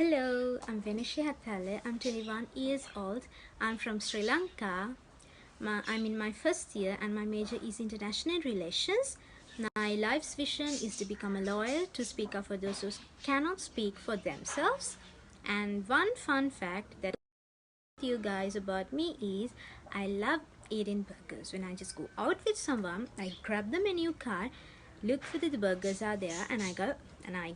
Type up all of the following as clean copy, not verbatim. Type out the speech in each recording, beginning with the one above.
Hello, I'm Venushi Haththalla. I'm 21 years old. I'm from Sri Lanka. I'm in my first year and my major is international relations. My life's vision is to become a lawyer to speak up for those who cannot speak for themselves. And one fun fact that you guys about me is I love eating burgers. When I just go out with someone, I grab the menu card, look for the burgers are there, and I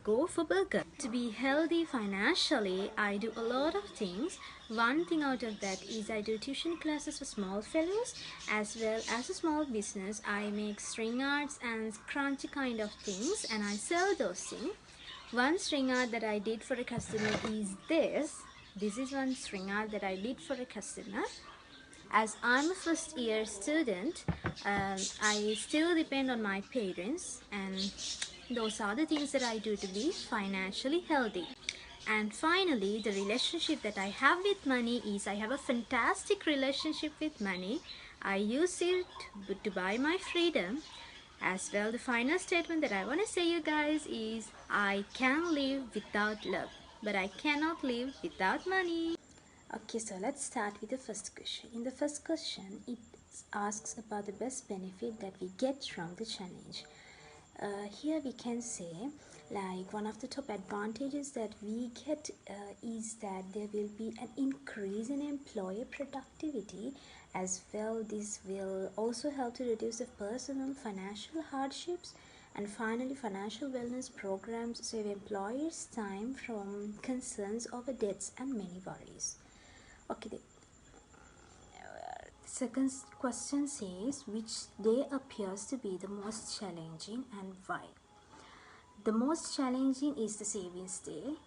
go for burger. To be healthy financially, I do a lot of things. One thing out of that is I do tuition classes for small fellows as well as a small business. I make string arts and crunchy kind of things and I sell those things. One string art that I did for a customer is this. This is one string art that I did for a customer. As I'm a first year student, I still depend on my parents, and those are the things that I do to be financially healthy. And finally, the relationship that I have with money is I have a fantastic relationship with money. I use it to buy my freedom. As well, the final statement that I want to say you guys is I can live without love, but I cannot live without money. Okay, so let's start with the first question. In the first question, it asks about the best benefit that we get from the challenge. Here we can say like one of the top advantages that we get is that there will be an increase in employer productivity. As well, this will also help to reduce the personal financial hardships. And finally, financial wellness programs save employers time from concerns over debts and many worries. Okay, the second question says which day appears to be the most challenging and why. The most challenging is the savings day.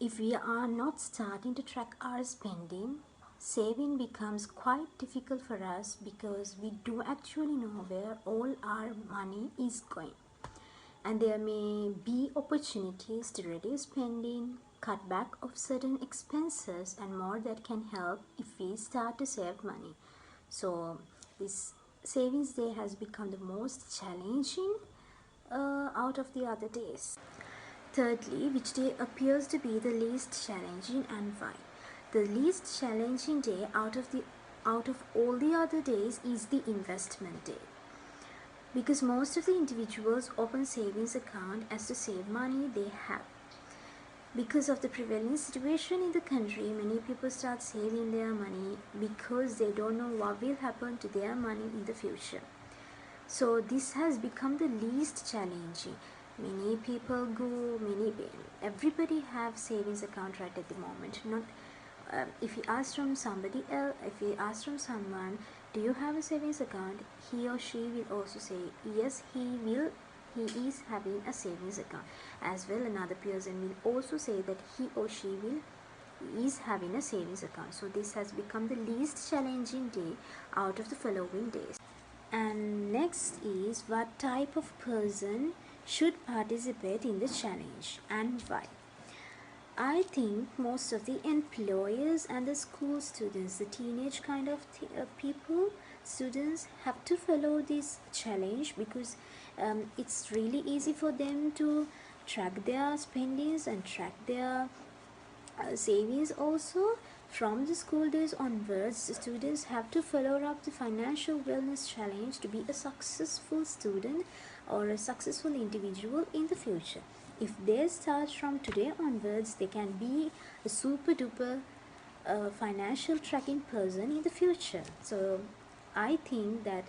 If we are not starting to track our spending, saving becomes quite difficult for us because we do actually know where all our money is going. And there may be opportunities to reduce spending, cut back of certain expenses and more that can help if we start to save money. So this savings day has become the most challenging out of the other days. Thirdly, which day appears to be the least challenging and why? The least challenging day out of all the other days is the investment day. Because most of the individuals open savings account as to save money they have. Because of the prevailing situation in the country, many people start saving their money because they don't know what will happen to their money in the future. So this has become the least challenging. Everybody have savings account right at the moment. Not if you ask from somebody else, if you ask from someone, do you have a savings account? He or she will also say yes, he is having a savings account. As well, another person will also say that he or she is having a savings account. So this has become the least challenging day out of the following days. And next is what type of person should participate in the challenge and why. I think most of the employers and the school students, the teenage kind of students have to follow this challenge because it's really easy for them to track their spendings and track their savings also. From the school days onwards, the students have to follow up the financial wellness challenge to be a successful student or a successful individual in the future. If they start from today onwards, they can be a super duper financial tracking person in the future. So I think that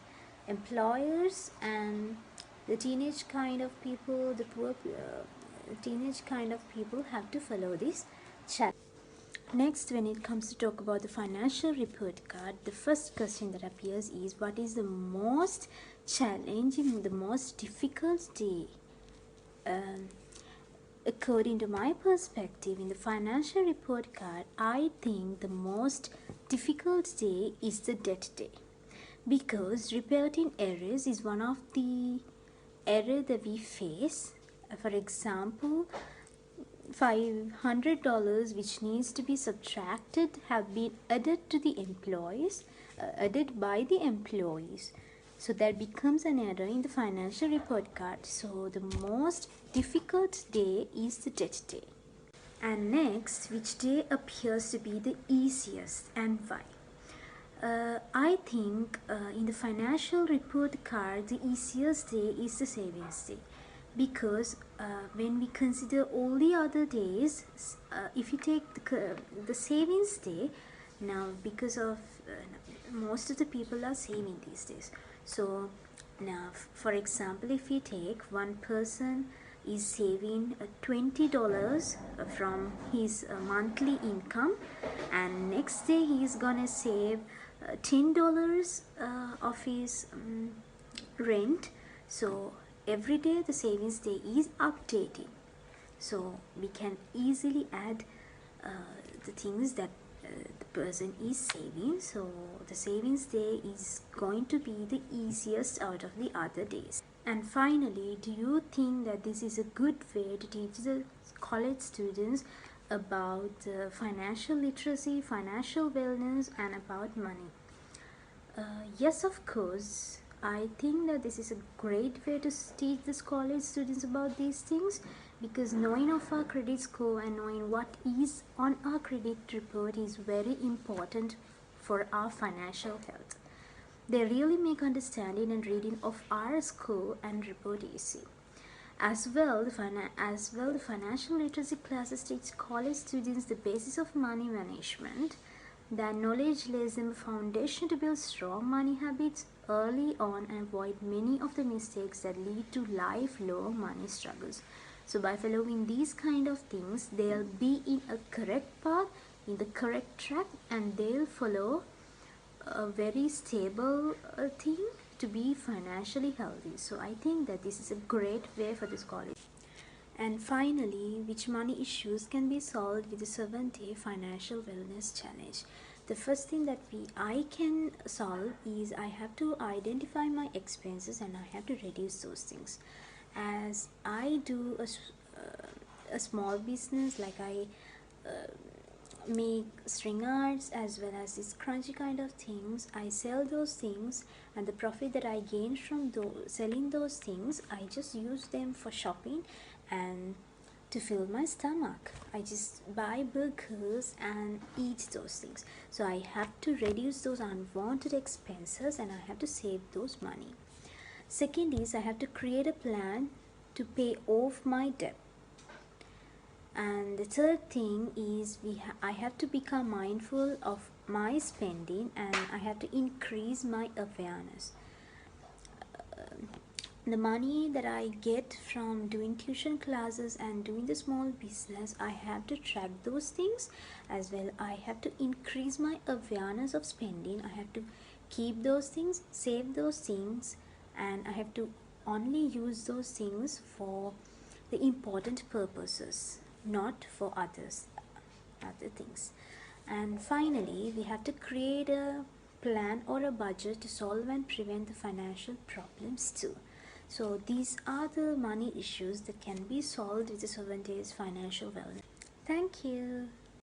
employers and the teenage kind of people, the poor teenage kind of people have to follow this challenge. Next, when it comes to talk about the financial report card, the first question that appears is what is the most challenging, the most difficult day? According to my perspective, in the financial report card, I think the most difficult day is the debt day, because reporting errors is one of the error that we face. For example, $500 which needs to be subtracted have been added to the employees, added by the employees. So that becomes an error in the financial report card. So the most difficult day is the debt day. And next, which day appears to be the easiest and why? I think in the financial report card, the easiest day is the savings day, because when we consider all the other days, if you take the savings day, now because of most of the people are saving these days. So now, for example, if you take one person is saving $20 from his monthly income, and next day he is gonna save $10 of his rent. So every day the savings day is updating, so we can easily add the things that the person is saving. So the savings day is going to be the easiest out of the other days. And finally, do you think that this is a good way to teach the college students about financial literacy, financial wellness, and about money? Yes, of course. I think that this is a great way to teach the college students about these things, because knowing of our credit score and knowing what is on our credit report is very important for our financial health. They really make understanding and reading of our score and report easy. As well, the financial literacy classes teach college students the basis of money management. That knowledge lays them a foundation to build strong money habits early on and avoid many of the mistakes that lead to lifelong money struggles. So by following these kind of things, they'll be in a correct path, in the correct track, and they'll follow a very stable thing to be financially healthy. So I think that this is a great way for this college. And finally, which money issues can be solved with the 7-day financial wellness challenge? The first thing that I can solve is I have to identify my expenses and I have to reduce those things. As I do a small business, like I make string arts as well as this crunchy kind of things. I sell those things, and the profit that I gain from selling those things, I just use them for shopping and to fill my stomach. I just buy burgers and eat those things. So I have to reduce those unwanted expenses and I have to save those money. Second is I have to create a plan to pay off my debt. And the third thing is I have to become mindful of my spending and I have to increase my awareness. The money that I get from doing tuition classes and doing the small business, I have to track those things as well. I have to increase my awareness of spending. I have to keep those things, save those things, and I have to only use those things for the important purposes, not for other things. And finally, we have to create a plan or a budget to solve and prevent the financial problems too. So these are the money issues that can be solved with the 7 days financial wellness. Thank you.